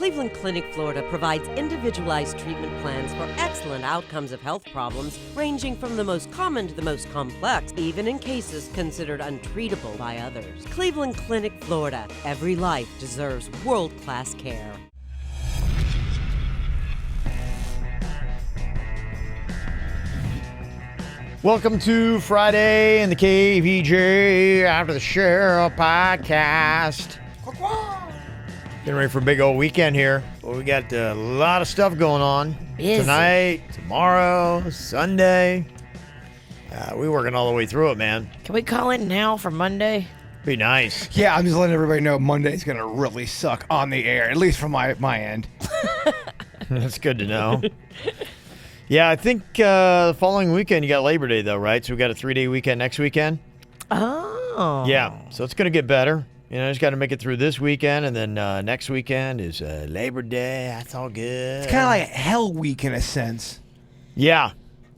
Cleveland Clinic, Florida provides individualized treatment plans for excellent outcomes of health problems ranging from the most common to the most complex, even in cases considered untreatable by others. Cleveland Clinic, Florida. Every life deserves world-class care. Welcome to Friday in the KVJ After the Show Podcast. Getting ready for a big old weekend here. Well, we got a lot of stuff going on. Busy. Tonight, tomorrow, Sunday. We're working all the way through it, man. Can we call in now for Monday? Be nice. Yeah, I'm just letting everybody know Monday's going to really suck on the air, at least from my end. That's good to know. Yeah, I think the following weekend you got Labor Day, though, right? So we got a 3-day weekend next weekend. Oh. Yeah, so it's going to get better. You know, just got to make it through this weekend, and then next weekend is Labor Day. That's all good. It's kind of like Hell Week in a sense. Yeah,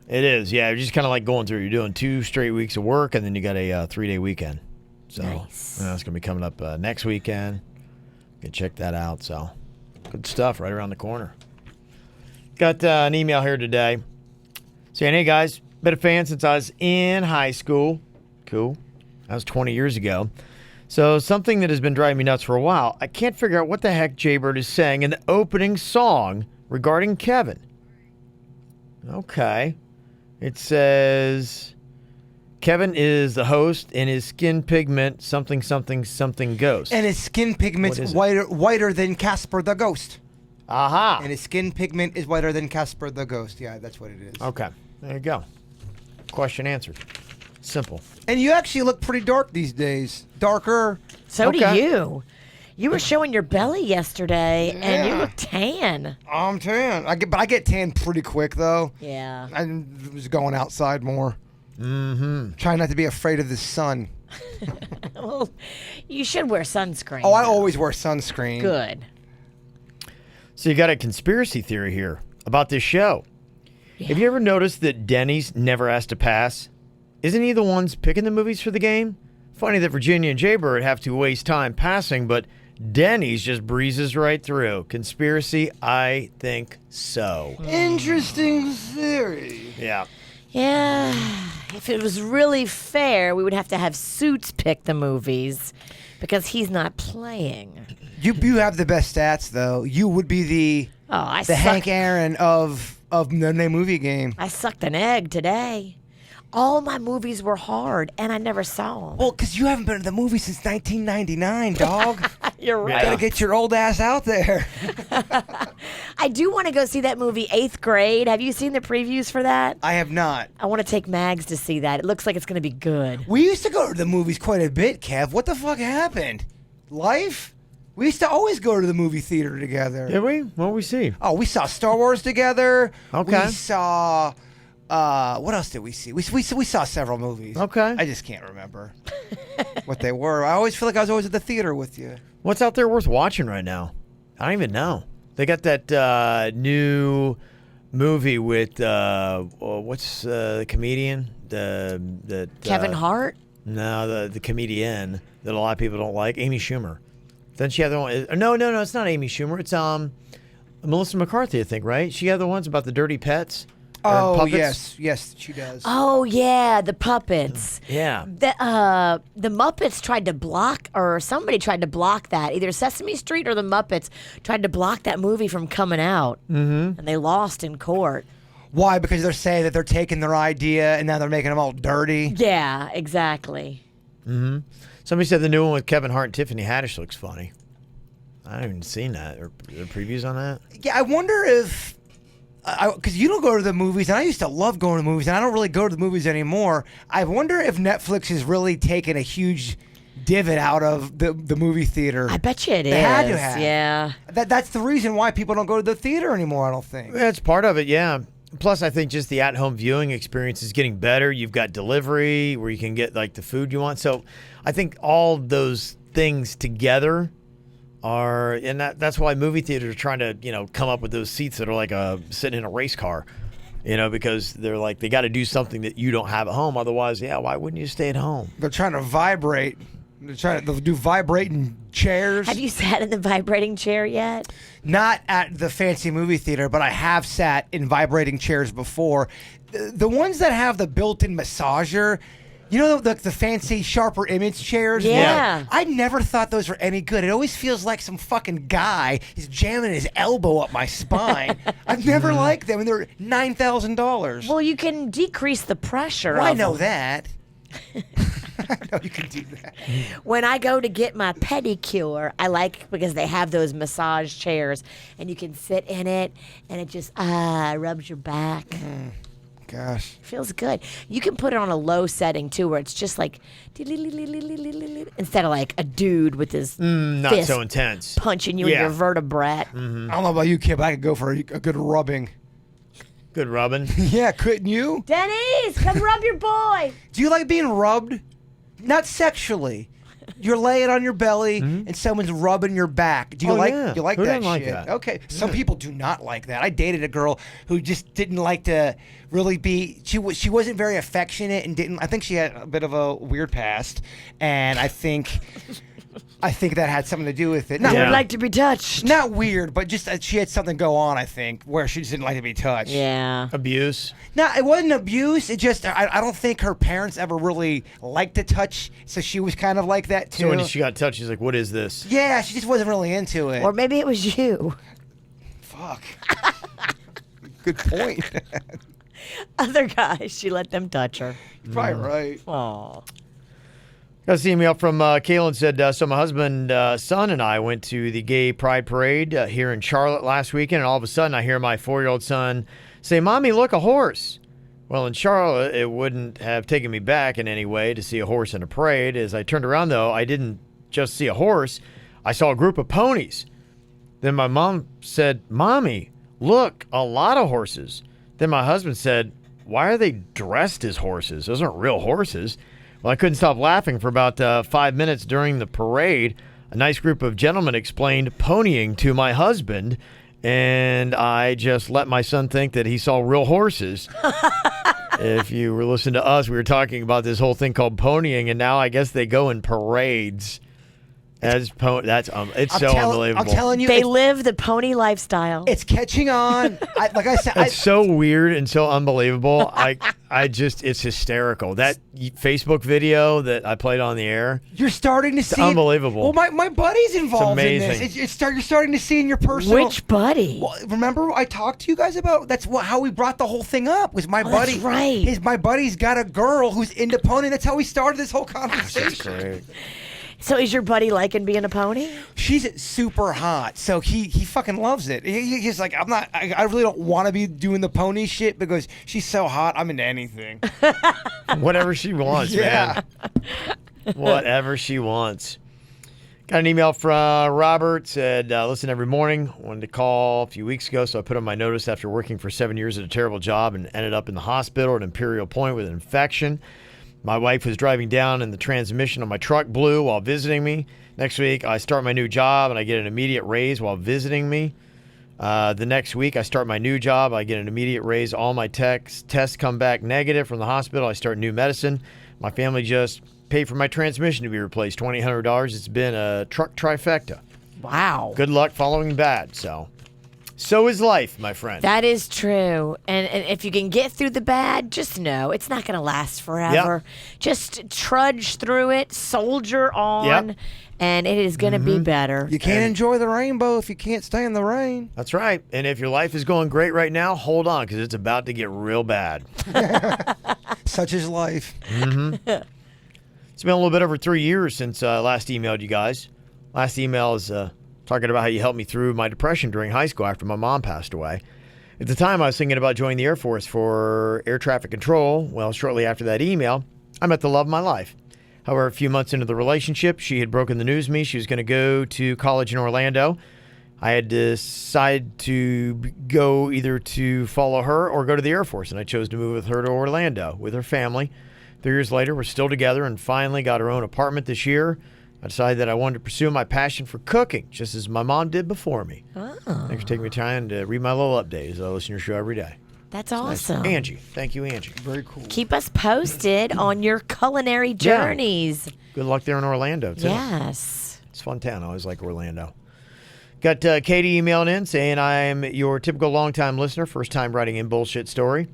it is. Yeah, you're just kind of like going through. You're doing 2 straight weeks of work, and then you got a 3-day weekend. So Nice. it's going to be coming up next weekend. You can check that out. So good stuff right around the corner. Got an email here today saying, hey, guys, been a fan since I was in high school. Cool. That was 20 years ago. So something that has been driving me nuts for a while. I can't figure out what the heck Jaybird is saying in the opening song regarding Kevin. Okay. It says, Kevin is the host and his skin pigment something ghost. And his skin pigment's What is it? whiter than Casper the Ghost. Aha. And his skin pigment is whiter than Casper the Ghost. Yeah, that's what it is. Okay. There you go. Question answered. Simple. And you actually look pretty dark these days. Darker. So do Okay. you. You were showing your belly yesterday, and you Yeah. look tan. I'm tan. But I get tan pretty quick, though. Yeah. I was going outside more. Mm-hmm. Trying not to be afraid of the sun. Well, you should wear sunscreen. Oh, I though. always wear sunscreen. Good. So you got a conspiracy theory here about this show. Have you ever noticed that Denny's never asked to pass? Isn't he the ones picking the movies for the game? Funny that Virginia and Jaybird have to waste time passing, but Denny's just breezes right through. Conspiracy? I think so. Interesting theory. Yeah. Yeah. If it was really fair, we would have to have Suits pick the movies because he's not playing. You have the best stats, though. You would be the Hank Aaron of the movie game. I sucked an egg today. All my movies were hard, and I never saw them. Well, because you haven't been to the movie since 1999, dog. You're right. Gotta get your old ass out there. I do want to go see that movie, 8th Grade. Have you seen the previews for that? I have not. I want to take Mags to see that. It looks like it's going to be good. We used to go to the movies quite a bit, Kev. What the fuck happened? Life? We used to always go to the movie theater together. Did we? What did we see? Oh, we saw Star Wars together. Okay. We saw... what else did we see? We saw several movies. Okay. I just can't remember what they were. I always feel like I was always at the theater with you. What's out there worth watching right now? I don't even know. They got that new movie with what's the comedian? The Kevin Hart? No, the comedian that a lot of people don't like, Amy Schumer. Then she had the one. No, it's not Amy Schumer. It's Melissa McCarthy, I think, right? She had the ones about the dirty pets. Oh, puppets. yes, she does. Oh, yeah, the puppets. Yeah. The Muppets tried to block, or somebody tried to block that. Either Sesame Street or the Muppets tried to block that movie from coming out. Mm-hmm. And they lost in court. Why? Because they're saying that they're taking their idea and now they're making them all dirty. Yeah, exactly. Mm-hmm. Somebody said the new one with Kevin Hart and Tiffany Haddish looks funny. I haven't even seen that. Are there previews on that? Yeah, I wonder if... Because you don't go to the movies, and I used to love going to the movies, and I don't really go to the movies anymore. I wonder if Netflix has really taken a huge divot out of the movie theater. I bet you it is. They had to have. Yeah. That's the reason why people don't go to the theater anymore, I don't think. That's part of it, yeah. Plus, I think just the at-home viewing experience is getting better. You've got delivery where you can get like the food you want. So I think all those things together are, and that's why movie theaters are trying to, come up with those seats that are like sitting in a race car, because they're like, they got to do something that you don't have at home. Otherwise, why wouldn't you stay at home? They're trying to vibrate. They're trying to do vibrating chairs. Have you sat in the vibrating chair yet? Not at the fancy movie theater, but I have sat in vibrating chairs before. The ones that have the built-in massager, you know, the fancy sharper image chairs? Yeah. I never thought those were any good. It always feels like some fucking guy is jamming his elbow up my spine. I've never liked them, and they're $9,000. Well, you can decrease the pressure. I of know them. that. I know you can do that. When I go to get my pedicure, I like because they have those massage chairs, and you can sit in it, and it just rubs your back. Gosh. Feels good. You can put it on a low setting too, where it's just like instead of like a dude with his Not fist so intense. punching you in Yeah. your vertebrae. I don't know about you, kid, but I could go for a good rubbing. Good rubbing. Yeah, couldn't you? Denny's, come rub your boy. Do you like being rubbed? Not sexually. You're laying on your belly and someone's rubbing your back. Do you Oh, like yeah. you like Who that doesn't like shit? that? Okay. Some people do not like that. I dated a girl who just didn't like to really be she wasn't very affectionate and didn't I think she had a bit of a weird past, and I think that had something to do with it. Not, I would like to be touched. not weird, but just she had something go on, I think, where she just didn't like to be touched. Yeah. Abuse. No, it wasn't abuse. It just I don't think her parents ever really liked to touch, so she was kind of like that too. So when she got touched, she's like, "What is this?" Yeah, she just wasn't really into it. Or maybe it was you. Fuck. Good point. Other guys, she let them touch her. You're probably right. Aw. Got this email from Kaylin said, so my husband, son, and I went to the Gay Pride Parade here in Charlotte last weekend, and all of a sudden I hear my 4-year-old son say, "Mommy, look, a horse." Well, in Charlotte, it wouldn't have taken me back in any way to see a horse in a parade. As I turned around, though, I didn't just see a horse. I saw a group of ponies. Then my mom said, "Mommy, look, a lot of horses." Then my husband said, "Why are they dressed as horses? Those aren't real horses." Well, I couldn't stop laughing for about 5 minutes during the parade. A nice group of gentlemen explained ponying to my husband, and I just let my son think that he saw real horses. If you were listening to us, we were talking about this whole thing called ponying, and now I guess they go in parades. It's so unbelievable. I'm telling you, They live the pony lifestyle. it's catching on. Like I said, It's so weird and so unbelievable. It's hysterical. That Facebook video that I played on the air. you're starting to see. unbelievable. Well, my buddy's involved in amazing. this. You're starting to see in your personal. Which buddy? Well, remember I talked to you guys about how we brought the whole thing up was my buddy. that's right. My buddy's got a girl who's into pony. That's how we started this whole conversation. Great. So is your buddy liking being a pony? She's super hot, so he fucking loves it. He's like, I really don't want to be doing the pony shit because she's so hot. I'm into anything. Whatever she wants, Yeah. man. Whatever she wants. Got an email from Robert. Said, listen every morning. Wanted to call a few weeks ago, so I put on my notice after working for 7 years at a terrible job and ended up in the hospital at Imperial Point with an infection. My wife was driving down and the transmission on my truck blew while visiting me. Next week, I start my new job and I get an immediate raise while visiting me. The next week, I start my new job. I get an immediate raise. All my tests come back negative from the hospital. I start new medicine. My family just paid for my transmission to be replaced, $2,800. It's been a truck trifecta. Wow. Good luck following bad. So is life, my friend. That is true. And if you can get through the bad, just know it's not going to last forever. Just trudge through it, soldier on, Yep. and it is going to be better. You can't enjoy the rainbow if you can't stay in the rain. That's right. And if your life is going great right now, hold on, because it's about to get real bad. Such is life. It's been a little bit over 3 years since last emailed you guys. Last email is talking about how you helped me through my depression during high school after my mom passed away. At the time, I was thinking about joining the Air Force for air traffic control. Well, shortly after that email, I met the love of my life. However, a few months into the relationship, she had broken the news to me. She was going to go to college in Orlando. I had decided to go either to follow her or go to the Air Force, and I chose to move with her to Orlando with her family. 3 years later, we're still together and finally got our own apartment this year. I decided that I wanted to pursue my passion for cooking, just as my mom did before me. Thanks for taking me time to read my little update as I listen to your show every day. That's Nice. awesome. Angie. Thank you, Angie. Very cool. Keep us posted on your culinary journeys. Good luck there in Orlando, too. Yes. It's a fun town. I always like Orlando. Got Katie emailing in saying, I'm your typical long-time listener, first time writing in bullshit story.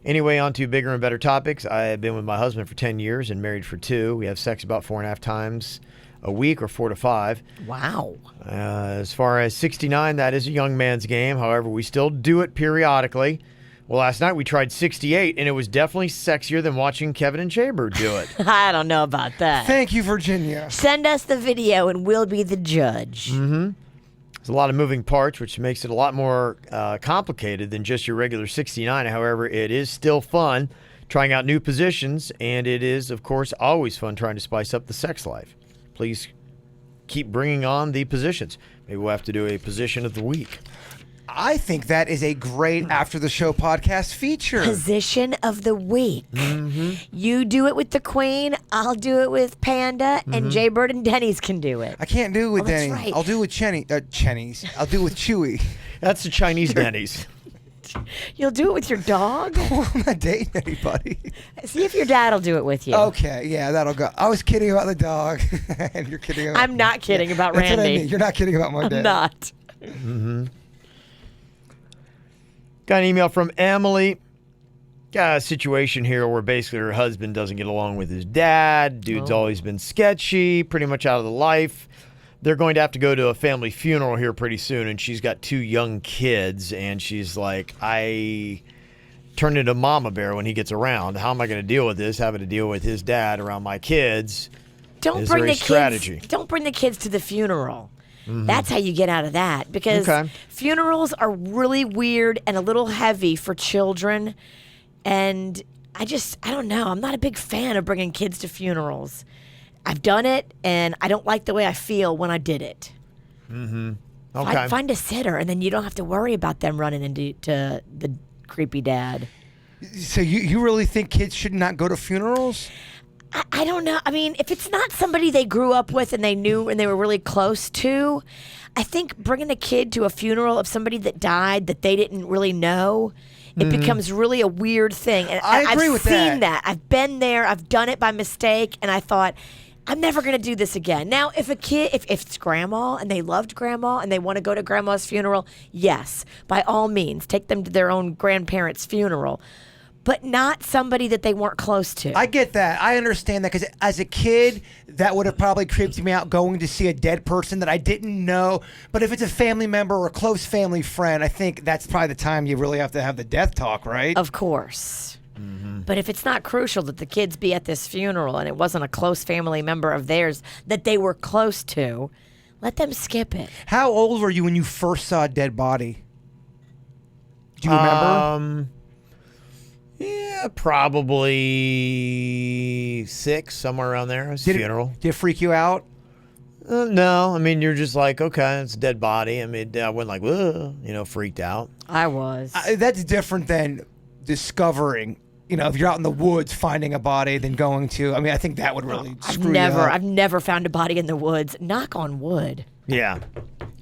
Anyway, on to bigger and better topics. I've been with my husband for 10 years and married for 2. We have sex about 4.5 times a week or 4 to 5. Wow. As far as 69, that is a young man's game. However, we still do it periodically. Well, last night we tried 68, and it was definitely sexier than watching Kevin and Jaybird do it. I don't know about that. Thank you, Virginia. Send us the video and we'll be the judge. There's a lot of moving parts, which makes it a lot more complicated than just your regular 69. However, it is still fun trying out new positions, and it is, of course, always fun trying to spice up the sex life. Please keep bringing on the positions. Maybe we'll have to do a position of the week. I think that is a great after the show podcast feature. Position of the week. You do it with the Queen, I'll do it with Panda, and Jaybird and Denny's can do it. I can't do it with Oh, that's Denny. right. I'll do it with Chenny's. I'll do it with Chewy. That's the Chinese Denny's. You'll do it with your dog? I'm not dating anybody. See if your dad will do it with you. Okay, yeah, that'll go. I was kidding about the dog, and you're kidding about. I'm not kidding about That's Randy. what I mean. You're not kidding about my dad. I'm not. Got an email from Emily. Got a situation here where basically her husband doesn't get along with his dad. Dude's always been sketchy, pretty much out of the life. They're going to have to go to a family funeral here pretty soon, and she's got 2 young kids, and she's like, I turned into mama bear when he gets around. How am I going to deal with this, having to deal with his dad around my kids? Don't Is bring there a the strategy? kids. Don't bring the kids to the funeral. That's how you get out of that, because Okay. funerals are really weird and a little heavy for children. And I don't know. I'm not a big fan of bringing kids to funerals. I've done it, and I don't like the way I feel when I did it. Okay. Find a sitter, and then you don't have to worry about them running into the creepy dad. So you really think kids should not go to funerals? I don't know. I mean, if it's not somebody they grew up with and they knew and they were really close to, I think bringing a kid to a funeral of somebody that died that they didn't really know, it becomes really a weird thing. And I agree with I've seen that. I've been there. I've done it by mistake, and I thought, I'm never going to do this again. Now, if a kid, if it's grandma and they loved grandma and they want to go to grandma's funeral, yes, by all means, take them to their own grandparents' funeral. But not somebody that they weren't close to. I get that. I understand that because as a kid, that would have probably creeped me out going to see a dead person that I didn't know. But if it's a family member or a close family friend, I think that's probably the time you really have to have the death talk, right? Of course. But if it's not crucial that the kids be at this funeral and it wasn't a close family member of theirs that they were close to, let them skip it. How old were you when you first saw a dead body? Do you remember? Yeah, probably 6, somewhere around there. It was a funeral. Did it freak you out? No, I mean, you're just like, okay, it's a dead body. I mean, I wasn't like, whoa, freaked out. I was. That's different than discovering. If you're out in the woods finding a body than going to. I mean, I think that would really screw you up. I've never found a body in the woods. Knock on wood. Yeah.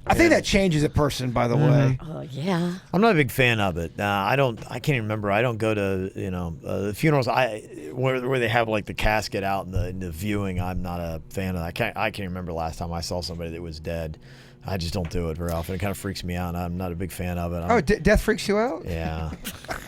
I think that changes a person, by the way. Oh yeah. I'm not a big fan of it. I can't even remember. I don't go to, the funerals where they have like the casket out in the viewing. I'm not a fan of that. I can't remember last time I saw somebody that was dead. I just don't do it very often. It kind of freaks me out. I'm not a big fan of it. Death freaks you out? Yeah.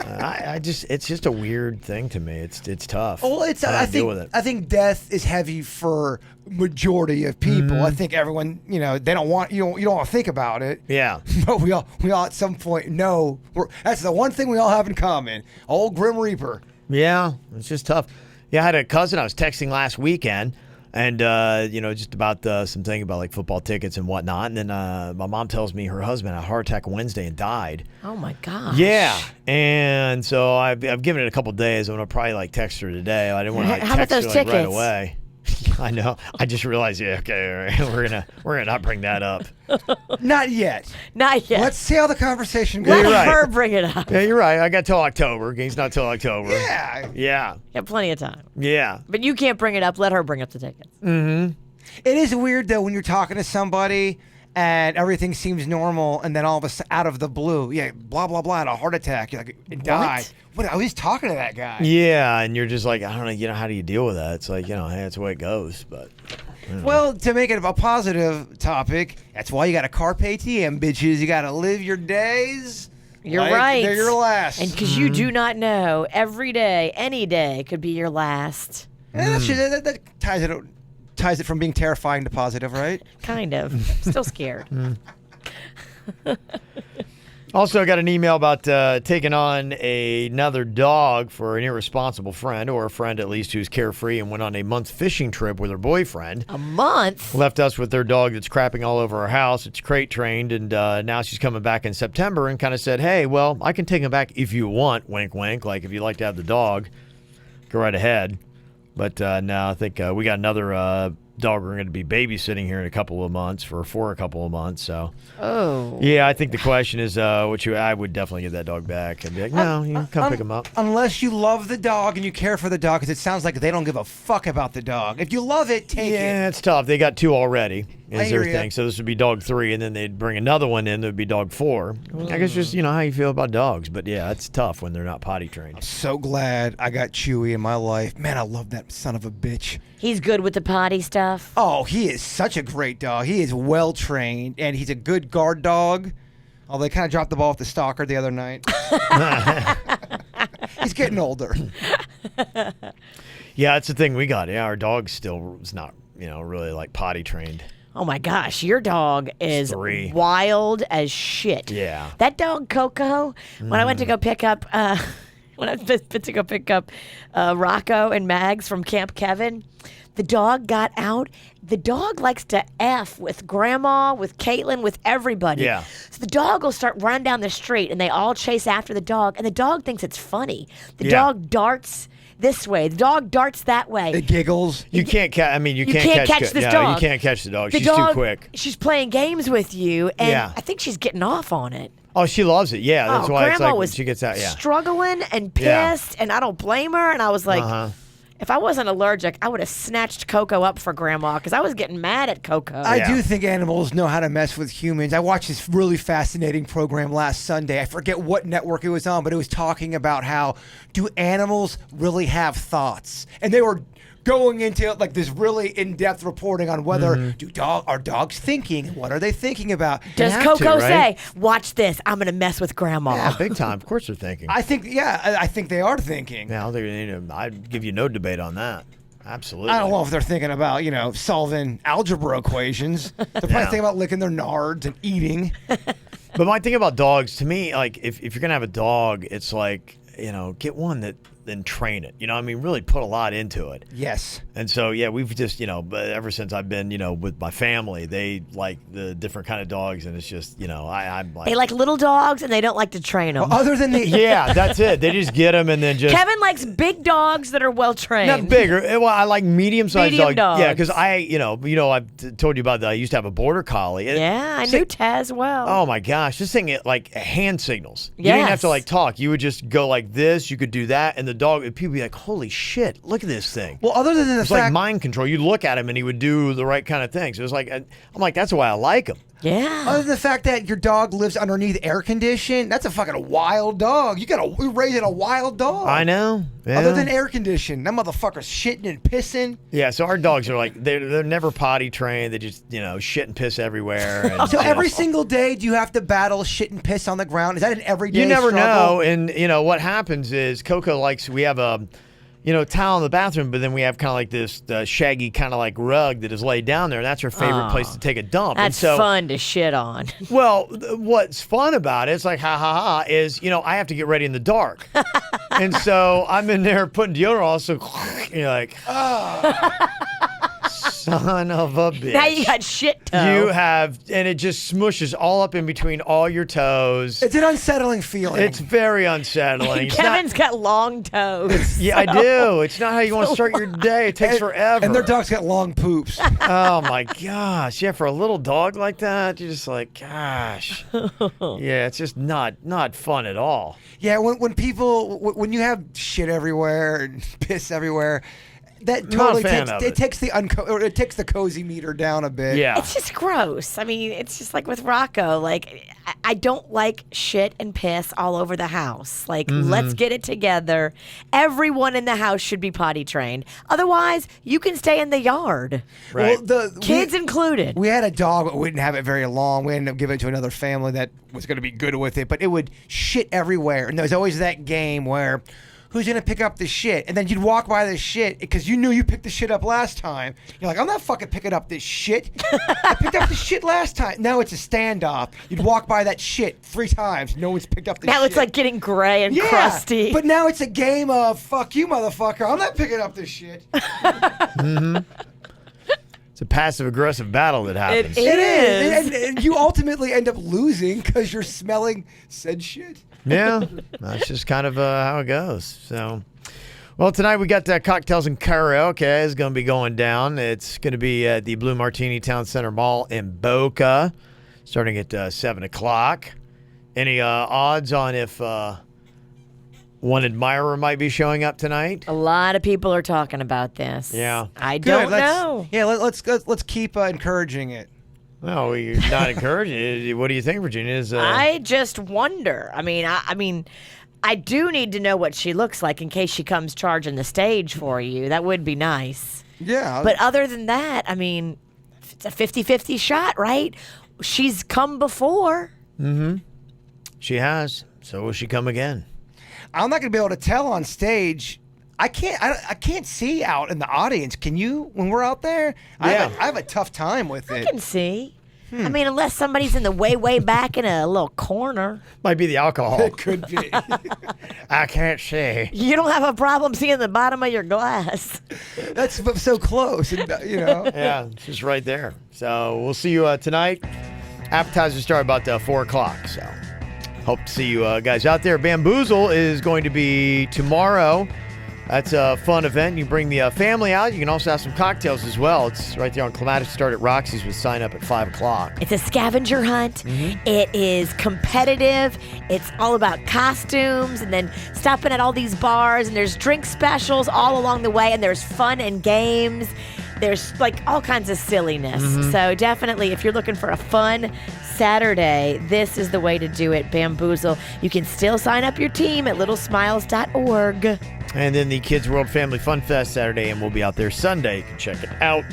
It's just a weird thing to me. It's tough. Well, I don't deal with it. I think death is heavy for majority of people. I think everyone, they don't want you don't want to think about it. Yeah. But we all at some point know that's the one thing we all have in common. Old Grim Reaper. Yeah, it's just tough. Yeah, I had a cousin I was texting last weekend, and just about something about like football tickets and whatnot. And then my mom tells me her husband had a heart attack Wednesday and died. Oh my gosh. Yeah, and so I've given it a couple days. I'm gonna probably like text her today. I didn't want to How about text her those like, right tickets? away. I know. I just realized. Yeah, okay, all right. We're gonna not bring that up. Not yet. Not yet. Let's see how the conversation goes. Let You're right. her bring it up. Yeah, you're right. I got till October. Game's not till October. Yeah. Yeah. You have plenty of time. Yeah. But you can't bring it up. Let her bring up the tickets. It is weird though when you're talking to somebody and everything seems normal, and then all of a sudden, out of the blue, blah blah blah, had a heart attack, you're like, it died. What? I was talking to that guy. Yeah, and you're just like, I don't know, how do you deal with that? It's like, hey, that's the way it goes. But well, to make it a positive topic, that's why you got to carpe diem, bitches. You got to live your days. You're right. They're your last. And because you do not know, every day, any day could be your last. That ties it from being terrifying to positive, right? Kind of. Still scared. Also, I got an email about taking on another dog for an irresponsible friend, or a friend at least who's carefree and went on a month fishing trip with her boyfriend. A month? Left us with their dog that's crapping all over our house. It's crate trained, and now she's coming back in September and kind of said, hey, well, I can take him back if you want, wink, wink. Like, if you'd like to have the dog, go right ahead. But no, I think we got another dog we're going to be babysitting here in a couple of months for a couple of months. So, yeah, I think the question is, I would definitely get that dog back and be like, no, you can come pick him up. Unless you love the dog and you care for the dog, because it sounds like they don't give a fuck about the dog. If you love it, take it. Yeah, it's tough. They got 2 already. Is hear their ya. thing. So this would be dog 3, and then they'd bring another one in. That would be dog 4. I guess just how you feel about dogs. But yeah, it's tough when they're not potty trained. So glad I got Chewy in my life. Man, I love that son of a bitch. He's good with the potty stuff. Oh, he is such a great dog. He is well trained, and he's a good guard dog. Although they kind of dropped the ball with the stalker the other night. He's getting older. Yeah, that's the thing we got. Yeah, our dog still is not, really like potty trained. Oh my gosh, your dog is 3. wild as shit. Yeah. That dog Coco, when I went to go pick up Rocco and Mags from Camp Kevin, the dog got out. The dog likes to F with Grandma, with Caitlin, with everybody. Yeah. So the dog will start running down the street, and they all chase after the dog, and the dog thinks it's funny. The dog darts this way. The dog darts that way. It giggles. You can't catch. You can't catch this dog. You can't catch the dog. The She's dog, too quick. She's playing games with you, and Yeah. I think she's getting off on it. Oh, she loves it. Yeah, that's why it's Grandma like when was she gets out. Yeah. struggling and Yeah. pissed, and I don't blame her. And I was like, if I wasn't allergic, I would have snatched Coco up for Grandma because I was getting mad at Coco. I do think animals know how to mess with humans. I watched this really fascinating program last Sunday. I forget what network it was on, but it was talking about how do animals really have thoughts? And they were going into like this really in-depth reporting on whether are dogs thinking? What are they thinking about? Does have Coco to, right? say, watch this, I'm going to mess with Grandma? Yeah, big time. Of course they're thinking. I think they are thinking. Yeah, I don't think I'd give you no debate on that. Absolutely. I don't know if they're thinking about, solving algebra equations. They're probably thinking about licking their nards and eating. But my thing about dogs, to me, like if you're gonna have a dog, it's like get one that then train it. Really put a lot into it. Yes. And so yeah, we've just but ever since I've been with my family, they like the different kind of dogs, and it's just I'm like They like little dogs, and they don't like to train them. Well, other than the yeah, that's it. They just get them and then just Kevin likes big dogs that are well trained. not bigger. Well, I like medium-sized Medium dogs. Yeah, dogs. because I've told you about that. I used to have a border collie. Yeah, I knew Taz well. Oh my gosh, this thing like hand signals. You didn't have to like talk. You would just go like this. You could do that, and the dog. People would be like, "Holy shit, look at this thing!" Well, other than the It's fact, like mind control. You look at him, and he would do the right kind of things. It was like I'm like, that's why I like him. Yeah. other than the fact that your dog lives underneath air condition, that's a fucking wild dog. You're raising a wild dog. I know. Yeah. Other than air condition, that motherfucker's shitting and pissing. Yeah, so our dogs are like they're never potty trained. They just shit and piss everywhere. And, So every single day, do you have to battle shit and piss on the ground? Is that an everyday you never struggle? know. And what happens is Coco likes. We have a towel in the bathroom, but then we have kind of like this shaggy kind of like rug that is laid down there, and that's her favorite place to take a dump. That's fun to shit on. Well, what's fun about it, it's like ha ha ha, is I have to get ready in the dark, and so I'm in there putting deodorant on, so you're like, son of a bitch. Now you got shit toe. You have, and it just smushes all up in between all your toes. It's an unsettling feeling. It's very unsettling. It's Kevin's got long toes. yeah, I do. It's not how you want to start your day. It takes forever. And their dog's got long poops. Oh my gosh. Yeah, for a little dog like that, you're just like, gosh. Yeah, it's just not fun at all. Yeah, when you have shit everywhere and piss everywhere, that Not a totally fan takes of it. it. Takes it takes the cozy meter down a bit. Yeah. It's just gross. I mean, it's just like with Rocco. Like, I don't like shit and piss all over the house. Like, let's get it together. Everyone in the house should be potty trained. Otherwise, you can stay in the yard. Right. Well, Kids included. We had a dog, but we didn't have it very long. We ended up giving it to another family that was going to be good with it, but it would shit everywhere. And there was always that game where who's going to pick up the shit? And then you'd walk by the shit because you knew you picked the shit up last time. You're like, I'm not fucking picking up this shit. I picked up the shit last time. Now it's a standoff. You'd walk by that shit 3 times. No one's picked up the shit. Now it's like getting gray and crusty. But now it's a game of fuck you, motherfucker. I'm not picking up this shit. It's a passive-aggressive battle that happens. It is. And you ultimately end up losing because you're smelling said shit. Yeah, that's just kind of how it goes. So, well, tonight we got cocktails and karaoke is going to be going down. It's going to be at the Blue Martini Town Center Mall in Boca, starting at 7 o'clock. Any odds on if one admirer might be showing up tonight? A lot of people are talking about this. Yeah. I Good, don't know. Yeah, let's keep encouraging it. No, you're not encouraging it. What do you think, Virginia? I just wonder. I mean, I do need to know what she looks like in case she comes charging the stage for you. That would be nice. Yeah. But other than that, I mean, it's a 50-50 shot, right? She's come before. She has. So will she come again? I'm not going to be able to tell on stage. I can't see out in the audience. Can you when we're out there? Yeah. I have a tough time with I it. can see. I mean, unless somebody's in the way back in a little corner. Might be the alcohol. It could be. I can't see. You don't have a problem seeing the bottom of your glass. That's so close, and, you know. Yeah, it's just right there. So we'll see you tonight. Appetizers start about 4 o'clock. So hope to see you guys out there. Bamboozle is going to be tomorrow. That's a fun event. You bring the family out. You can also have some cocktails as well. It's right there on Clematis. Start at Roxy's with sign up at 5 o'clock. It's a scavenger hunt. It is competitive. It's all about costumes and then stopping at all these bars. And there's drink specials all along the way. And there's fun and games. There's like all kinds of silliness. So definitely, if you're looking for a fun Saturday, this is the way to do it. Bamboozle. You can still sign up your team at littlesmiles.org. And then the Kids World Family Fun Fest Saturday, and we'll be out there Sunday. You can check it out.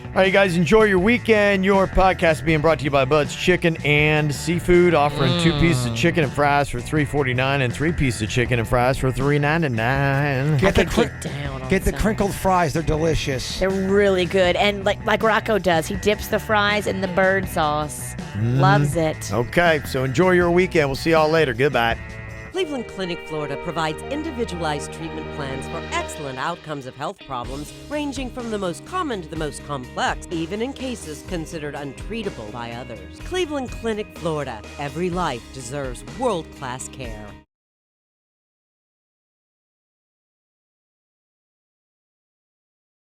All right, you guys, enjoy your weekend. Your podcast being brought to you by Bud's Chicken and Seafood, offering 2 pieces of chicken and fries for $3.49 and 3 pieces of chicken and fries for $3.99. Get the crinkled fries. They're delicious. They're really good. And like Rocco does, he dips the fries in the bird sauce. Loves it. Okay, so enjoy your weekend. We'll see y'all later. Goodbye. Cleveland Clinic, Florida provides individualized treatment plans for excellent outcomes of health problems ranging from the most common to the most complex, even in cases considered untreatable by others. Cleveland Clinic, Florida. Every life deserves world-class care.